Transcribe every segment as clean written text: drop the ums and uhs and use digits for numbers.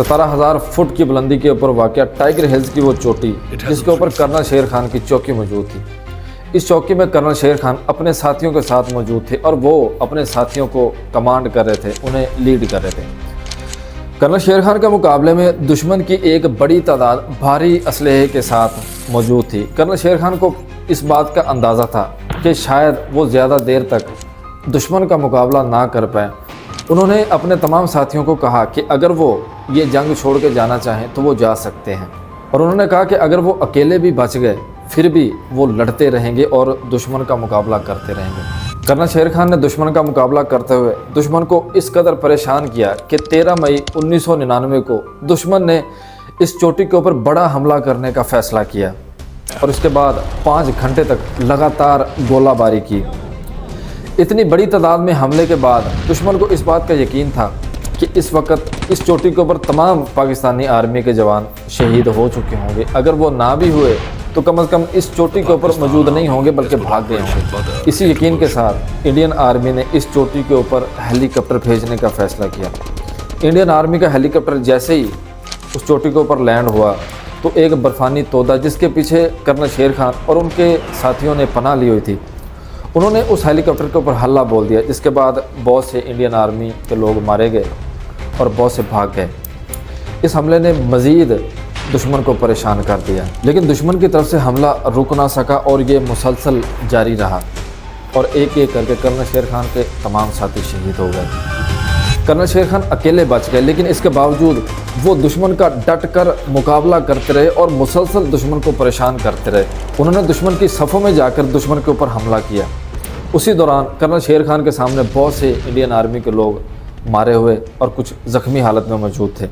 17,000 foot की बुलंदी के ऊपर वाक़या टाइगर हिल्स की वो चोटी जिसके ऊपर कर्नल शेर खान की चौकी मौजूद थी। इस चौकी में कर्नल शेर खान अपने साथियों के साथ मौजूद थे और वो अपने साथियों को कमांड कर रहे थे, उन्हें लीड कर रहे थे। कर्नल शेर खान के मुकाबले में दुश्मन की एक बड़ी तादाद भारी असलहे के साथ मौजूद थी। कर्नल शेर खान को इस बात का अंदाज़ा था कि शायद वो ज़्यादा देर तक दुश्मन का मुकाबला ना कर पाए। उन्होंने अपने तमाम साथियों को कहा कि अगर वो ये जंग छोड़ के जाना चाहें तो वो जा सकते हैं, और उन्होंने कहा कि अगर वो अकेले भी बच गए फिर भी वो लड़ते रहेंगे और दुश्मन का मुकाबला करते रहेंगे। कर्नल शेर खान ने दुश्मन का मुकाबला करते हुए दुश्मन को इस कदर परेशान किया कि 13 मई 1999 को दुश्मन ने इस चोटी के ऊपर बड़ा हमला करने का फैसला किया और इसके बाद 5 घंटे तक लगातार गोलाबारी की। इतनी बड़ी तादाद में हमले के बाद दुश्मन को इस बात का यकीन था कि इस वक्त इस चोटी के ऊपर तमाम पाकिस्तानी आर्मी के जवान शहीद हो चुके होंगे। अगर वो ना भी हुए तो कम से कम इस चोटी के ऊपर मौजूद नहीं होंगे बल्कि भाग गए होंगे। इसी यकीन के साथ इंडियन आर्मी ने इस चोटी के ऊपर हेलीकॉप्टर भेजने का फैसला किया। इंडियन आर्मी का हेलीकॉप्टर जैसे ही उस चोटी के ऊपर लैंड हुआ तो एक बर्फानी तोदा जिसके पीछे कर्नल शेर खान और उनके साथियों ने पनाह ली हुई थी, उन्होंने उस हेलीकॉप्टर के ऊपर हल्ला बोल दिया, जिसके बाद बहुत से इंडियन आर्मी के लोग मारे गए और बहुत से भाग गए। इस हमले ने मज़ीद दुश्मन को परेशान कर दिया, लेकिन दुश्मन की तरफ से हमला रुक ना सका और ये मुसलसल जारी रहा और एक एक करके कर्नल शेर खान के तमाम साथी शहीद हो गए। कर्नल शेर खान अकेले बच गए, लेकिन इसके बावजूद वो दुश्मन का डट कर मुकाबला करते रहे और मुसलसल दुश्मन को परेशान करते रहे। उन्होंने दुश्मन की सफ़ों में जाकर दुश्मन के ऊपर हमला किया। उसी दौरान कर्नल शेर खान के सामने बहुत से इंडियन आर्मी के लोग मारे हुए और कुछ ज़ख्मी हालत में मौजूद थे।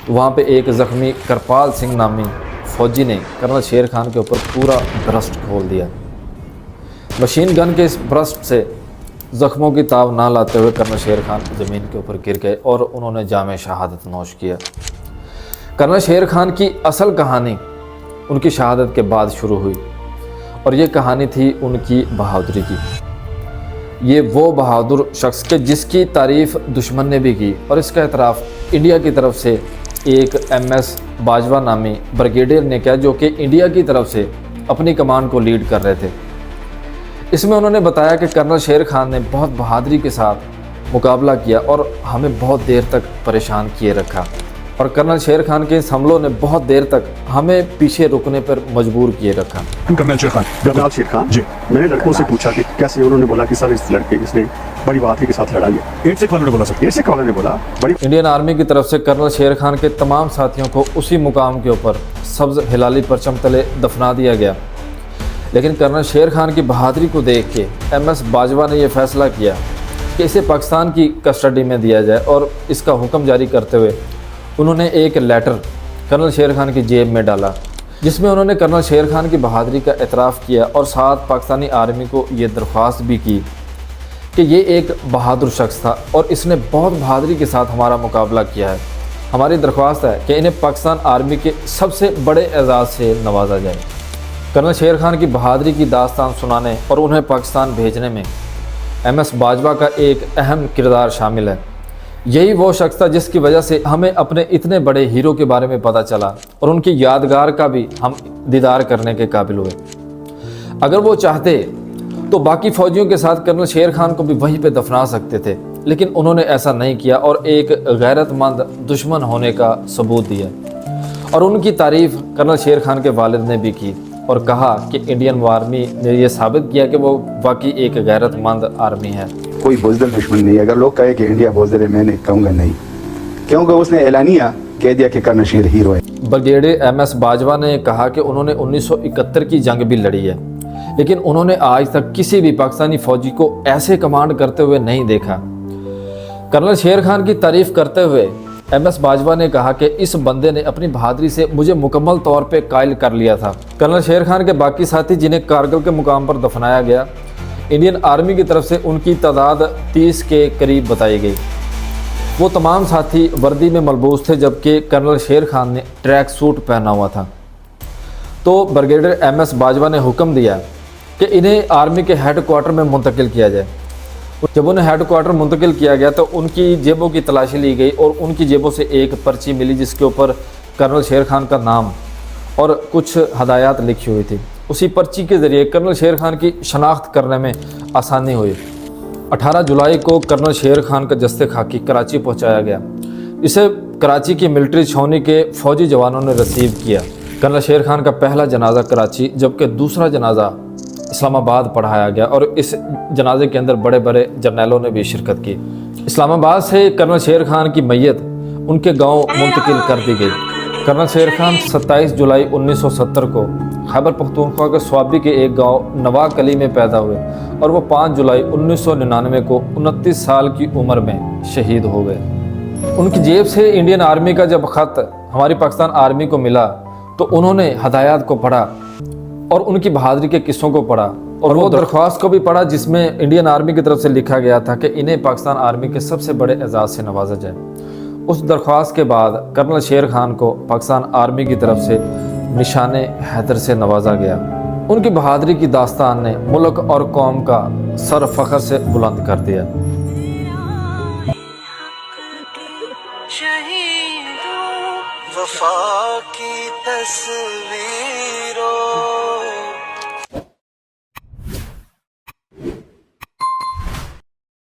वहाँ पे एक ज़ख्मी करपाल सिंह नामी फ़ौजी ने कर्नल शेर खान के ऊपर पूरा ब्रस्ट खोल दिया। मशीन गन के इस ब्रस्ट से ज़ख्मों की ताव ना लाते हुए कर्नल शेर खान ज़मीन के ऊपर गिर गए और उन्होंने जामे शहादत नोश किया। कर्नल शेर खान की असल कहानी उनकी शहादत के बाद शुरू हुई और ये कहानी थी उनकी बहादुरी की। ये वो बहादुर शख्स के जिसकी तारीफ़ दुश्मन ने भी की और इसका एतराफ़ इंडिया की तरफ से एक MS बाजवा नामी ब्रिगेडियर ने किया, जो कि इंडिया की तरफ से अपनी कमान को लीड कर रहे थे। इसमें उन्होंने बताया कि कर्नल शेर खान ने बहुत बहादुरी के साथ मुकाबला किया और हमें बहुत देर तक परेशान किए रखा, और कर्नल शेर खान के इस हमलों ने बहुत देर तक हमें पीछे रुकने पर मजबूर किए रखा। कर्नल शेर खान जी, मैंने लड़कों से पूछा कि कैसे, उन्होंने बोला कि सर इस लड़के इसने बड़ी बहादुरी के साथ लड़ा है। 8 वालों ने बोला, सर 8 वालों ने बोला बड़ी। इंडियन आर्मी की तरफ से कर्नल शेर खान के तमाम साथियों को उसी मुकाम के ऊपर सब्ज़ हिलाली परचम तले दफना दिया गया, लेकिन कर्नल शेर खान की बहादुरी को देख के MS बाजवा ने यह फैसला किया कि इसे पाकिस्तान की कस्टडी में दिया जाए, और इसका हुक्म जारी करते हुए उन्होंने एक लेटर कर्नल शेर खान की जेब में डाला, जिसमें उन्होंने कर्नल शेर खान की बहादुरी का एतराफ़ किया और साथ पाकिस्तानी आर्मी को ये दरख्वास्त भी की कि ये एक बहादुर शख्स था और इसने बहुत बहादुरी के साथ हमारा मुकाबला किया है। हमारी दरख्वास्त है कि इन्हें पाकिस्तान आर्मी के सबसे बड़े एजाज़ से नवाजा जाए। कर्नल शेर खान की बहादुरी की दास्तान सुनाने और उन्हें पाकिस्तान भेजने में MS बाजवा का एक अहम किरदार शामिल है। यही वो शख्स था जिसकी वजह से हमें अपने इतने बड़े हीरो के बारे में पता चला और उनकी यादगार का भी हम दीदार करने के काबिल हुए। अगर वो चाहते तो बाकी फ़ौजियों के साथ कर्नल शेर खान को भी वहीं पे दफना सकते थे, लेकिन उन्होंने ऐसा नहीं किया और एक गैरतमंद दुश्मन होने का सबूत दिया। और उनकी तारीफ़ कर्नल शेर खान के वालिद ने भी की और कहा कि इंडियन आर्मी ने यह साबित किया कि वो वाकई एक गैरतमंद आर्मी है। कोई बुज़दिल दुश्मन नहीं। अगर लोग कहे कि इंडिया बुज़दिल है, मैं कहूँगा नहीं, क्योंकि उसने एलानिया कह दिया कि कर्नल शेर हीरो है। ब्रिगेडियर MS बाजवा ने कहा कि उन्होंने 1971 की जंग भी लड़ी है, लेकिन उन्होंने आज तक किसी भी पाकिस्तानी फ़ौजी को ऐसे कमांड करते हुए नहीं देखा। कर्नल शेर खान की तारीफ़ करते हुए MS बाजवा ने कहा कि इस बंदे ने अपनी बहादुरी से मुझे मुकम्मल तौर पे कायल कर लिया था। कर्नल शेर खान के बाकी साथी जिन्हें कारगिल के मुकाम पर दफनाया गया, इंडियन आर्मी की तरफ से उनकी तादाद 30 के करीब बताई गई। वो तमाम साथी वर्दी में मलबूस थे, जबकि कर्नल शेर खान ने ट्रैक सूट पहना हुआ था। तो ब्रिगेडियर MS बाजवा ने हुक्म दिया कि इन्हें आर्मी के हेड क्वार्टर में मुंतकिल किया जाए जब उन्हें हेड क्वार्टर मुंतकिल किया गया तो उनकी जेबों की तलाशी ली गई और उनकी जेबों से एक पर्ची मिली जिसके ऊपर कर्नल शेर खान का नाम और कुछ हदायत लिखी हुई थी। उसी पर्ची के ज़रिए कर्नल शेर खान की शनाख्त करने में आसानी हुई। 18 जुलाई को कर्नल शेर खान का जस्ते खाकी कराची पहुंचाया गया। इसे कराची की मिलिट्री छावनी के फ़ौजी जवानों ने रिसीव किया। कर्नल शेर खान का पहला जनाजा कराची जबकि दूसरा जनाजा इस्लामाबाद पढ़ाया गया और इस जनाजे के अंदर बड़े बड़े जर्नैलों ने भी शिरकत की। इस्लामाबाद से कर्नल शेर खान की मैयत उनके गांव मुंतकिल कर दी गई। कर्नल शेर खान 27 जुलाई 1970 को खैबर पख्तूनख्वा के स्वाबी के एक गांव नवाक अली में पैदा हुए और वो 5 जुलाई 1999 को 29 साल की उम्र में शहीद हो गए। उनकी जेब से इंडियन आर्मी का जब ख़त हमारी पाकिस्तान आर्मी को मिला तो उन्होंने हदायत को पढ़ा और उनकी बहादुरी के किस्सों को पढ़ा और वो दरख्वास्त को भी पढ़ा जिसमें इंडियन आर्मी की तरफ से लिखा गया था कि इन्हें पाकिस्तान आर्मी के सबसे बड़े एजाज़ से नवाजा जाए। उस दरख्वास्त के बाद कर्नल शेर खान को पाकिस्तान आर्मी की तरफ से निशाने हैदर से नवाजा गया। उनकी बहादुरी की दास्तान ने मुल्क और कौम का सर फ़ख्र से बुलंद कर दिया। वफा की तस्वीर